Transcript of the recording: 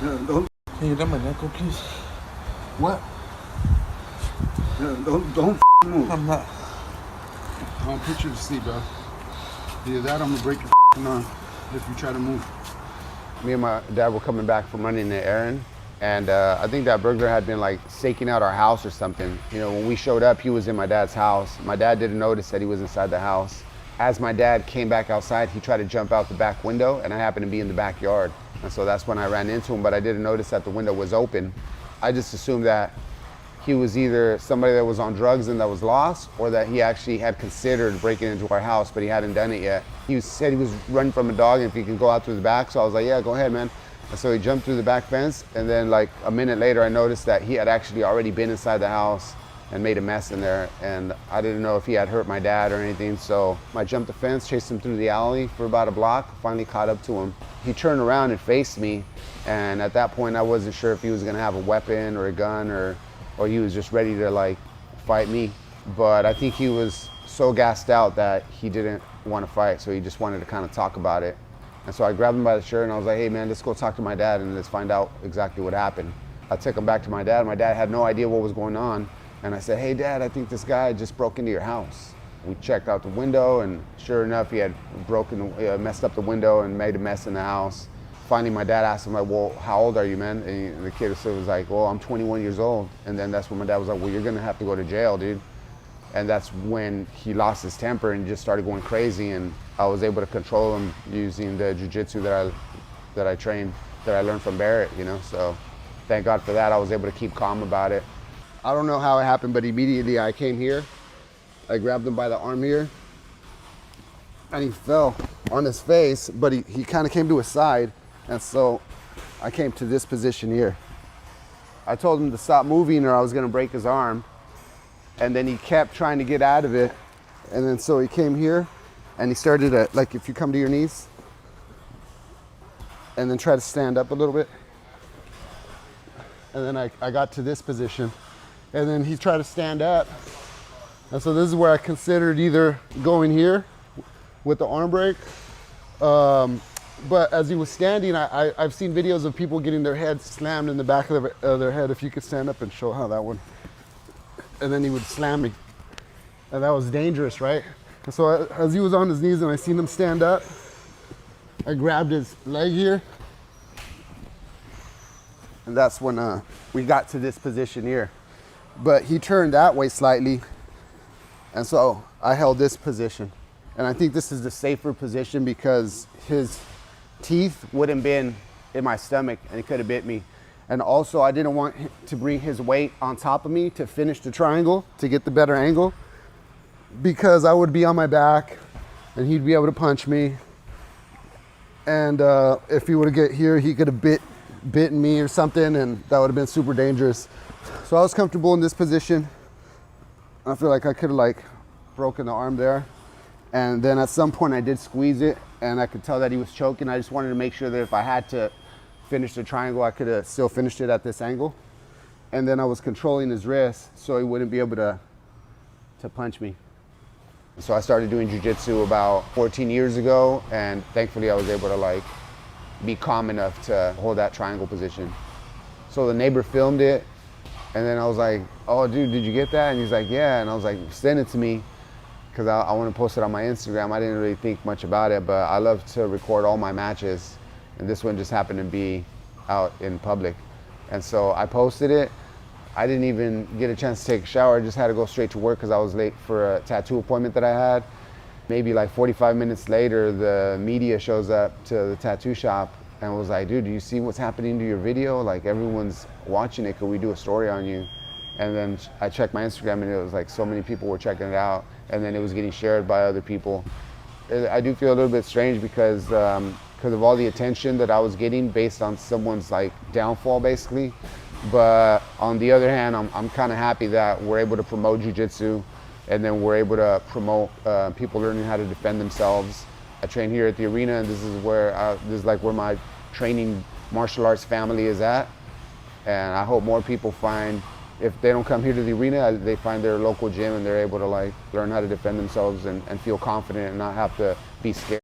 Don't. Can you let my neck go, please? What? Don't move. I'm not. I'm gonna put you to sleep, bro. Either that, I'm gonna break your arm if you try to move. Me and my dad were coming back from running an errand, and I think that burglar had been like staking out our house or something. You know, when we showed up, he was in my dad's house. My dad didn't notice that he was inside the house. As my dad came back outside, he tried to jump out the back window, and I happened to be in the backyard. And so that's when I ran into him, but I didn't notice that the window was open. I just assumed that he was either somebody that was on drugs and that was lost, or that he actually had considered breaking into our house, but he hadn't done it yet. He said he was running from a dog and if he could go out through the back, so I was like, yeah, go ahead, man. And so he jumped through the back fence, and then like a minute later, I noticed that he had actually already been inside the house and made a mess in there, and I didn't know if he had hurt my dad or anything, so I jumped the fence, chased him through the alley for about a block, finally caught up to him. He turned around and faced me, and at that point, I wasn't sure if he was gonna have a weapon or a gun or he was just ready to like fight me. But I think he was so gassed out that he didn't want to fight, so he just wanted to kind of talk about it. And so I grabbed him by the shirt and I was like, hey man, let's go talk to my dad and let's find out exactly what happened. I took him back to my dad. My dad had no idea what was going on. And I said, hey dad, I think this guy just broke into your house. We checked out the window, and sure enough, he had messed up the window and made a mess in the house. Finally, my dad asked him, like, well, how old are you, man? And the kid was like, well, I'm 21 years old. And then that's when my dad was like, well, you're gonna have to go to jail, dude. And that's when he lost his temper and just started going crazy. And I was able to control him using the jiu-jitsu that I trained, that I learned from Barrett, you know? So thank God for that. I was able to keep calm about it. I don't know how it happened, but immediately I came here. I grabbed him by the arm here, and he fell on his face, but he kind of came to his side. And so I came to this position here. I told him to stop moving or I was gonna break his arm. And then he kept trying to get out of it. And then so he came here and he started to, like, if you come to your knees and then try to stand up a little bit. And then I got to this position, and then he tried to stand up. And so this is where I considered either going here with the arm break, but as he was standing, I've seen videos of people getting their heads slammed in the back of their head. If you could stand up and show how that one. And then he would slam me. And that was dangerous, right? And so as he was on his knees and I seen him stand up, I grabbed his leg here. And that's when we got to this position here. But he turned that way slightly. And so I held this position. And I think this is the safer position because his teeth wouldn't been in my stomach and he could have bit me. And also I didn't want him to bring his weight on top of me to finish the triangle, to get the better angle, because I would be on my back and he'd be able to punch me. And if he were to get here, he could have bitten me or something, and that would have been super dangerous. So I was comfortable in this position. I feel like I could have like broken the arm there. And then at some point I did squeeze it and I could tell that he was choking. I just wanted to make sure that if I had to finish the triangle, I could have still finished it at this angle. And then I was controlling his wrist so he wouldn't be able to punch me. So I started doing jiu-jitsu about 14 years ago, and thankfully I was able to like be calm enough to hold that triangle position. So the neighbor filmed it, and then I was like, oh dude, did you get that? And he's like, yeah. And I was like, send it to me, because I want to post it on my Instagram. I didn't really think much about it, but I love to record all my matches, and this one just happened to be out in public. And so I posted it. I didn't even get a chance to take a shower. I just had to go straight to work because I was late for a tattoo appointment that I had. Maybe like 45 minutes later, the media shows up to the tattoo shop and was like, dude, do you see what's happening to your video? Like, everyone's watching it. Could we do a story on you? And then I checked my Instagram and it was like so many people were checking it out, and then it was getting shared by other people. I do feel a little bit strange because of all the attention that I was getting based on someone's like downfall, basically. But on the other hand, I'm kind of happy that we're able to promote jiu-jitsu, and then we're able to promote people learning how to defend themselves. I train here at the arena, and this is like where my training martial arts family is at. And I hope more people find, if they don't come here to the arena, they find their local gym and they're able to like learn how to defend themselves and feel confident and not have to be scared.